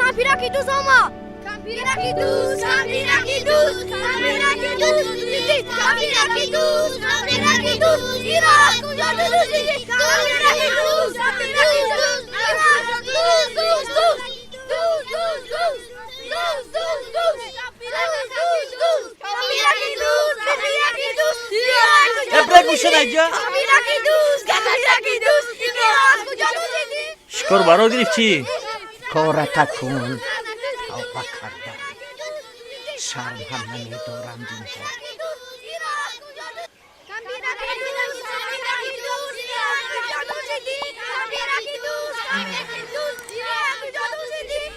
کامپیرکی دوست آما کامپیرکی دوست کامپیرکی دوست کامپیرکی دوست کامپیرکی دوست کامپیرکی دوست ایران کجا دوست کامپیرکی دوست کامپیرکی دوست دوست دوست شکر برا گرفتی؟ کارت کن توبه کردم شرم هم نمیدارم اینجا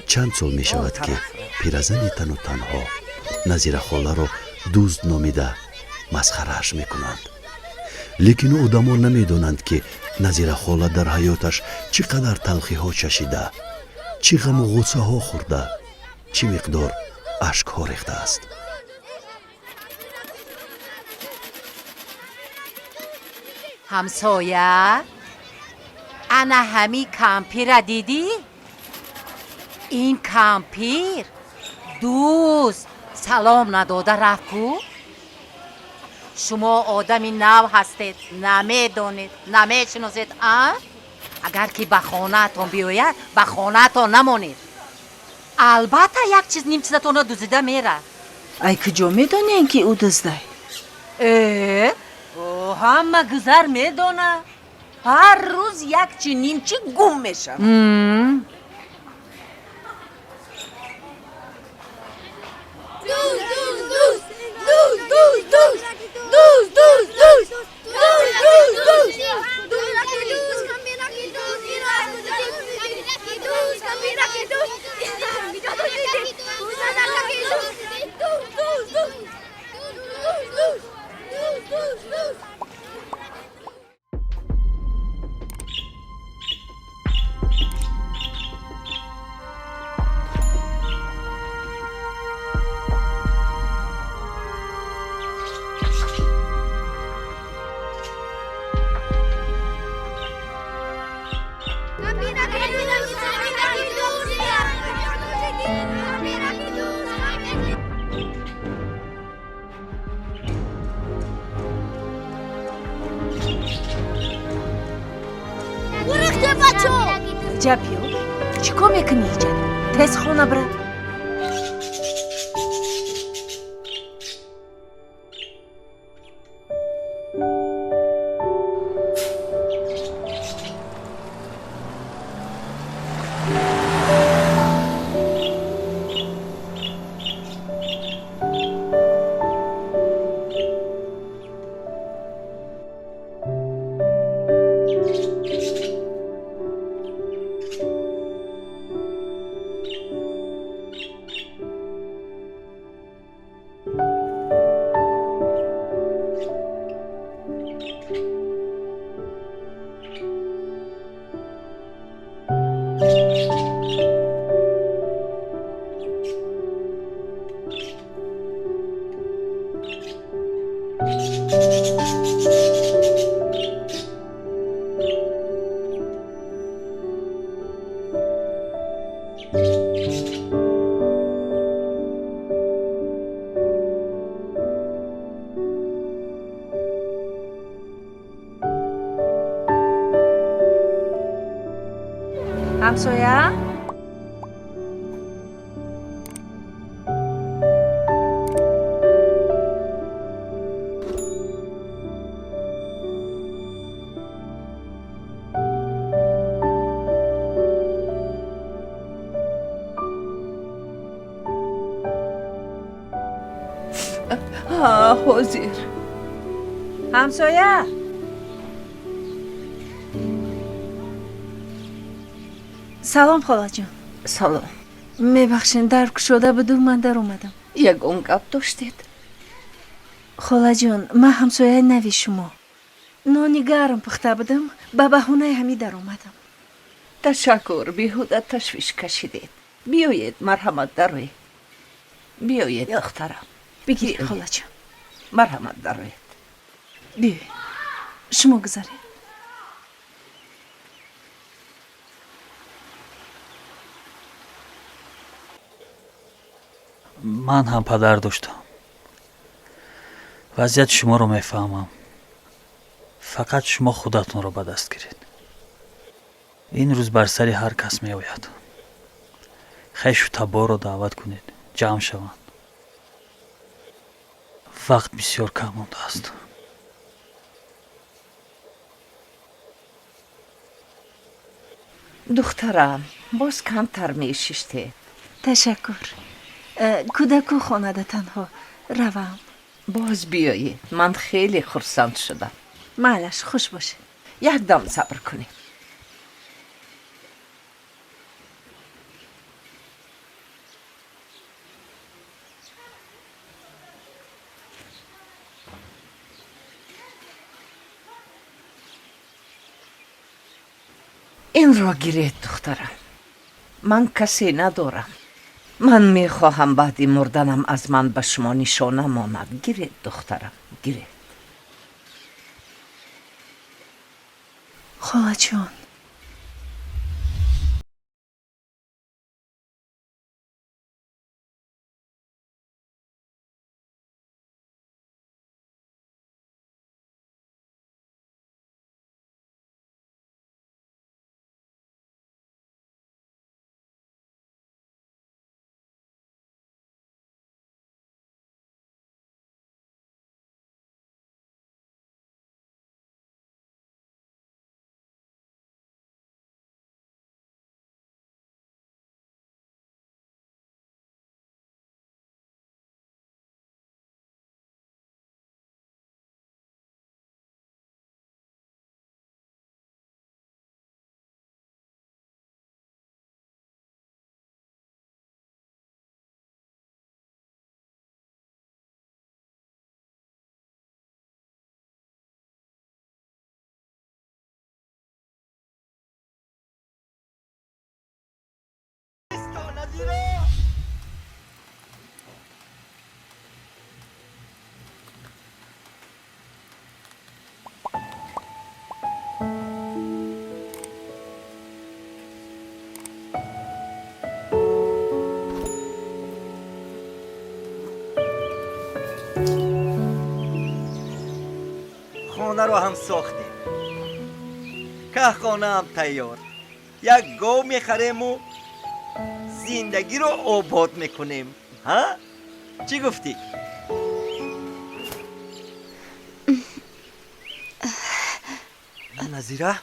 چند سال می شود که پیرزن تن و تنها نظیر خاله را دوست نامیده مسخره‌اش می کنند. لیکن آدما نمیدانند که نظیر خاله در حیاتش چقدر تلخی ها چشیده، چی غم و غصه ها خورده، چی مقدار اشک ها ریخته است. همسایه انا همی کامپیر دیدی؟ این کامپیر دوست سلام نداده رفت کو؟ شما آدمی نو هستید نمیدونید نمیشناسید اگر که به خانه تان بیاید به خانه تان نمانید البته یک چیز نیم چیزتان را دزدیده میره ای کجا میدونین که او دزده؟ همه گذر میدونه هر روز یک چی نیم چی گم میشه جابیو چیکار میکنی اینجا؟ تست خونه بره همسایه حاضر همسایه سلام خاله جان سلام میبخشین در شده بدون من در اومدم یگون گپ داشتید خاله جان من همسایه نوی شما نانی گرم پخته بدم به بهونه همی در اومدم تشکر بیهوده تشویش کشیدید بیایید مرحمت دروید بیایید دخترم بگیرید خاله جان مرحمت دروید بیایید شما گذارید ман ҳам падар доштам. вазъияти шуморо мефаҳмам. фақат шумо худатонро ба даст гиред. ин рӯз бар сари ҳар кас меояд. хешу таборро даъват кунед, ҷамъ шаванд. вақт бисёр кам мондааст. духтарам, боз камтар мешиштед. ташаккур. кӯдаку хонада танҳо равам. боз биёед. ман хеле хурсанд шудам. маълаш, хуш боша. якдам сабр кунед. инро гиред духтарам. ман касе надорам. ман мехоҳам баъди мурданам аз ман ба шумо нишона монад. гиред духтарам, гиред. холаҷон, خانه رو هم ساختیم. که خانه هم تیار. یک گاو میخریم و زندگی رو آباد میکنیم. ها؟ چی گفتی؟ نظیره؟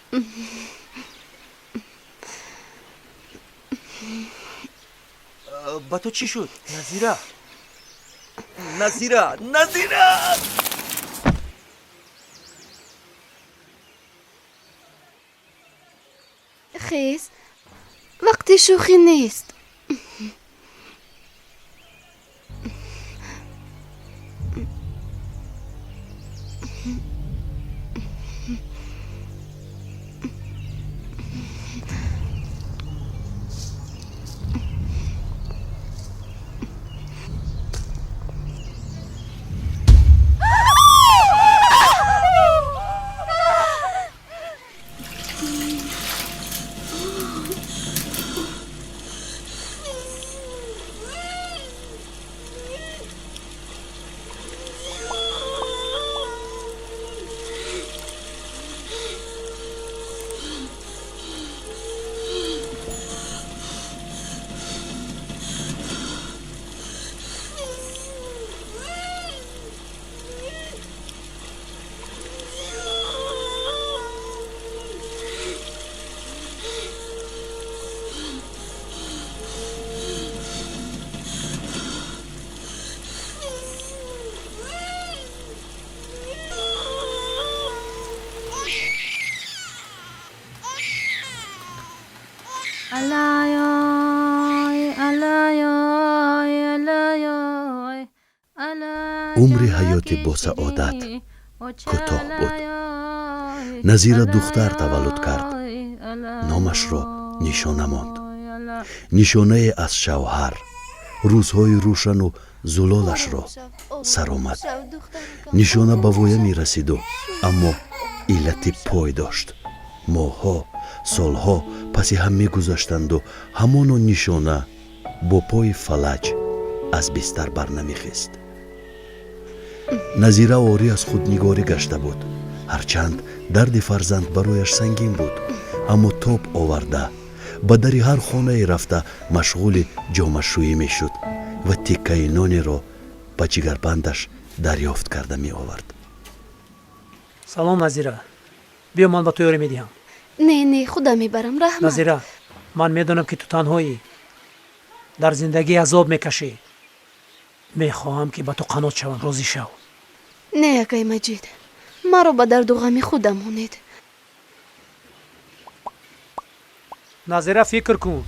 با تو چی شد؟ نظیره؟ نظیره! نظیره! خیز، وقت شوخی نیست. عمر حیات با سعادت کوتاه بود. نظیره دختر تولد کرد. نامش را نشانه ماند. نشانه از شوهر. روزهای روشن و زلالش را سر آمد. نشانه به وایه می رسید اما علت پای داشت. ماهها سالها پس هم می گذاشتند و همان نشانه با پای فلج аз бистар барнамехист. назира орӣ аз худнигорӣ гашта буд. ҳарчанд дарди фарзанд барояш сангин буд, аммо тоб оварда ба дари ҳар хонае рафта машғули ҷомашӯӣ мешуд ва тиккаи нонеро ба ҷигарбандаш дарёфт карда меовард. салом назира, биё ман ба ту ёрӣ медиҳам. не худам мебарам, раҳмат. назира, ман медонам ки ту танҳоӣ, дар зиндагӣ азоб мекашӣ. мехоҳам ки ба ту қанот шавам. розӣ шав. не акай маҷид, маро ба дарду ғами худам монед. назира, фикр кун.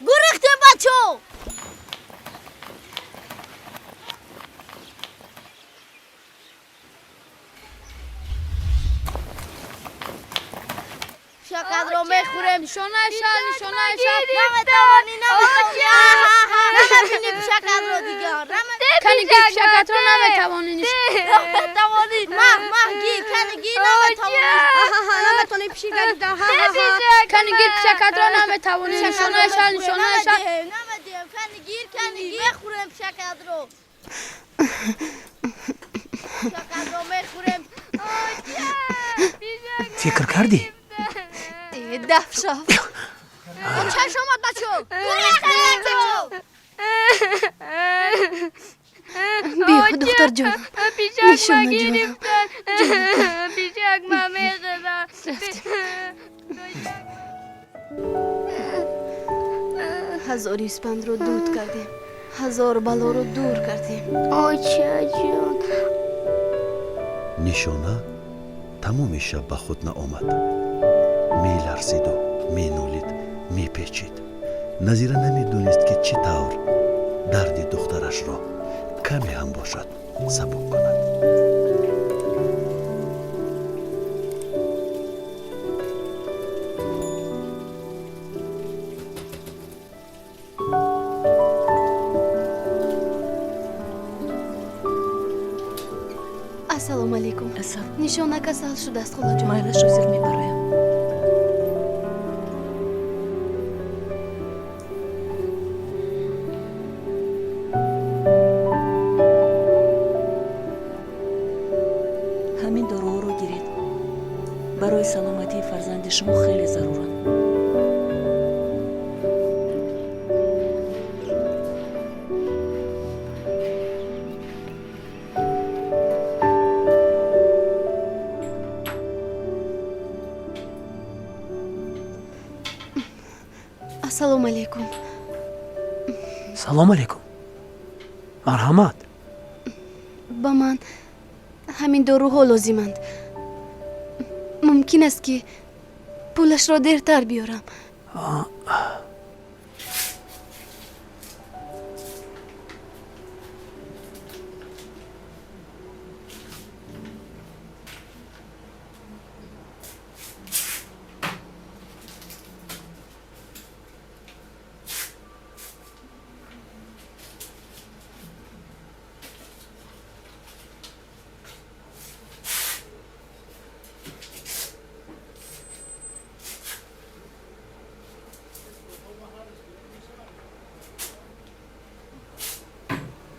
гурехтем бачо! شقدر رو میخورم شونایشان نمیتوانی نمیبینیم شقدر رو دیگه کنی گیر شقدر رو نمیتوانی گیر کنی گیر نمیتوانی پیشی گردم کنی گیر شقدر رو نمیتوانی شونایشان نمیدیم کنی گیر میخورم شقدر رو میخورم فکر کردی؟ دف شاف چشم آمد بچو بیا دختر جان نشانه جانم پیشک من میخدم هزار اسپند رو دود کردیم هزار بلا رو دور کردیم آچه جان нишона тамоми шаб ба худ наомад. меларзиду менолид, мепечид. назира намедонист ки чӣ тавр дарди духтарашро каме ҳам бошад сабук кунад. ассалому алайкум. нишона касал шудааст холоҷон. майлаш ҳозир мебароям. ҳамин доруҳоро гиред. барои саломатии фарзанди шумо хеле заруранд. ассалому алайкум. салом алейкум. марҳамат. ба ман ҳамин доруҳо лозиманд. мумкин аст ки пулашро дертар биёрам.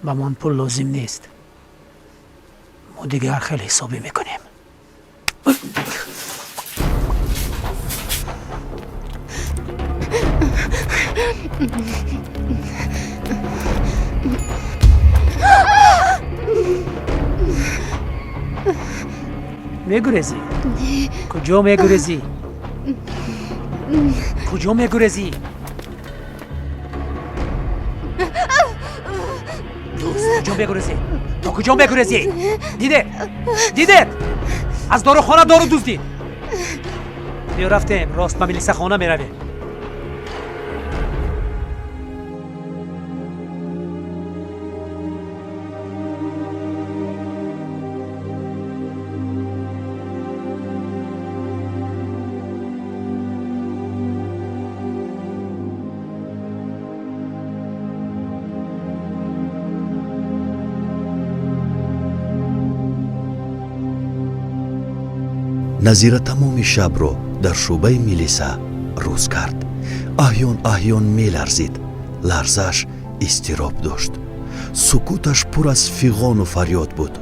ба ман пул лозим нест. мо дигар хеле ҳисобӣ мекунем. мегурезӣ? куҷо мегурезӣ? куҷо мегурезӣ? куҷо мегурезӣ? то куҷо мегурезӣ? дидед? аз дорухона дору дуздид. биё рафтем, рост ба милисахона меравем. назира тамоми шабро дар шӯъбаи милиса рӯз кард. аҳён меларзид. ларзааш изтироб дошт. сукуташ пур аз фиғону фарёд буд.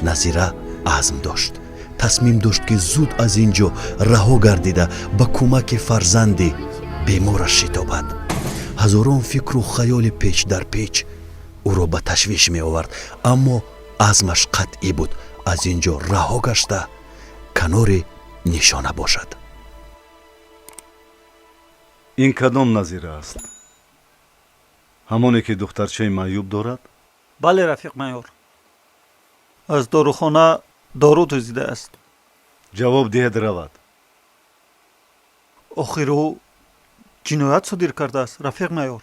назира азм дошт. тасмим дошт ки зуд аз ин ҷо раҳо гардида ба кӯмаки фарзанди бемораш шитобад. ҳазорон фикру хаёли печ дар печ ӯро ба ташвиш меовард, аммо азмаш қатъӣ буд аз ин ҷо раҳо гашта канори нишона бошад. ин кадом назира аст? ҳамоне ки духтарчаи маъюб дорад? бале рафиқ майёр, аз дорухона дору дузидааст. ҷавоб диҳед равад. охир ӯ ҷиноят содир кардааст рафиқ майёр.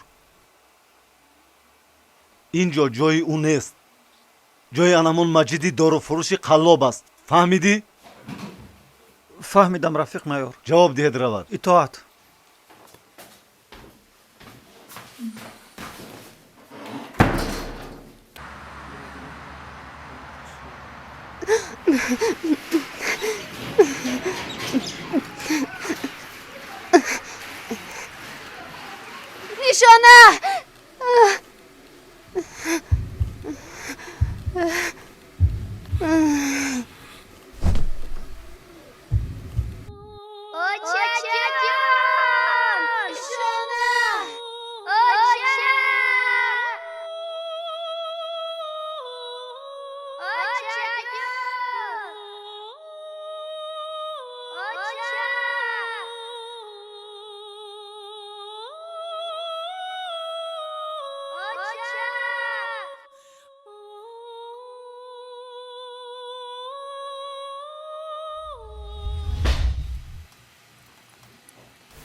ин ҷо ҷои ӯ нест. ҷои анамон маҷиди доруфурӯши қаллоб аст. фаҳмидӣ? фаҳмидам рафиқ майёр. ҷавоб диҳед равад. итоат. нишона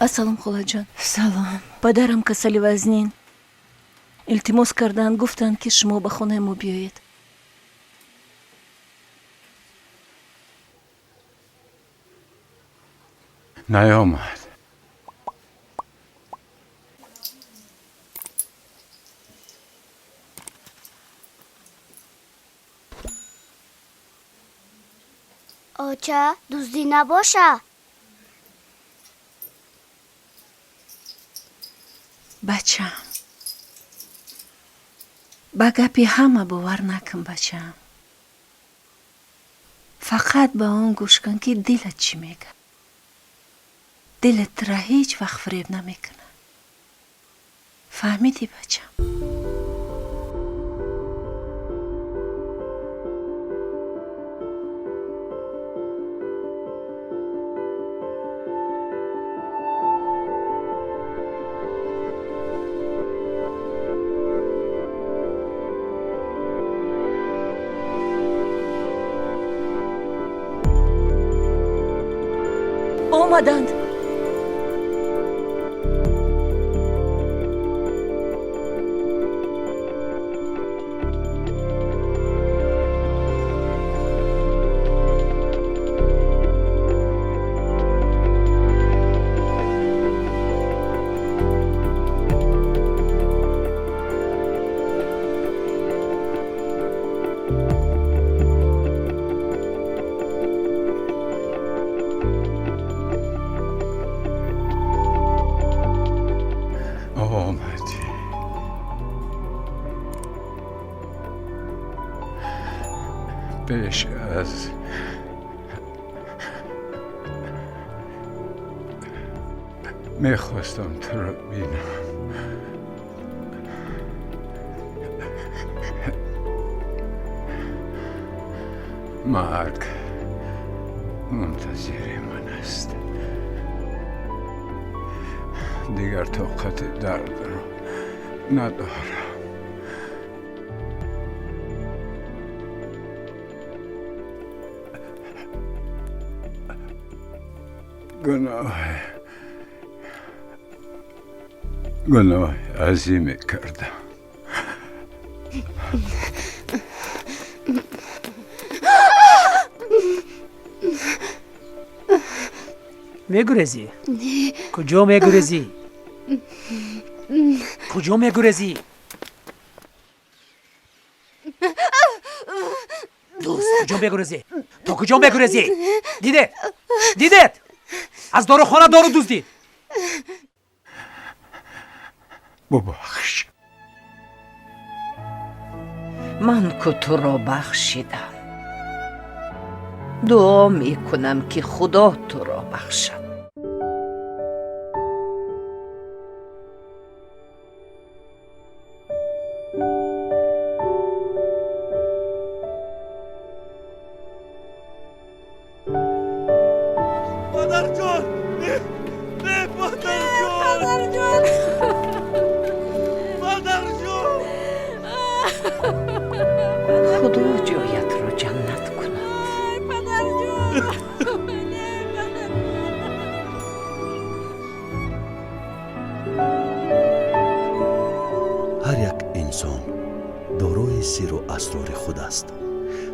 ассалом холаҷон. салом. падарам касали вазнин. илтимос карданд, гуфтанд ки шумо ба хонаи мо биёед. نیامد. آچه دزدی نباشه. бачам, ба гапи ҳама бовар накун бачам. фақат ба он гӯш кун ки дилат чӣ мегӯяд. дилатра ҳеҷ вақт фиреб намекунад. фаҳмидӣ бачам? آمدند. آمدی. پیش از میخواستم تو رو بینم. مرگ منتظر من است. دیگر طاقت درد رو ندارم. گناه عظیمی کردم. میگریزی؟ کجا میگریزی؟ کجا میگریزی؟ دوست کجا میگریزی؟ تو کجا میگریزی؟ دیدت؟ از داروخانه دارو دزدید. ببخش. من که تو را بخشیدم، دعا میکنم که خدا تو را بخشد. مادر جان، نه مادر جان، مادر جان. خدا جایت را جنت کند. هر یک انسان دارای سر و اسرار خود است.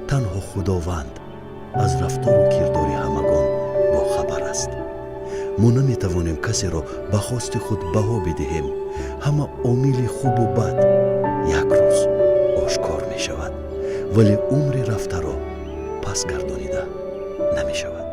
تنها خداوند از رفتار و کردار همگان با خبر است. ما نمیتوانیم کسی را به خواست خود بها بدهیم. همه عامل خوب و بد یک روز آشکار می شود، ولی عمر رفته را پس گردانیده نمی شود.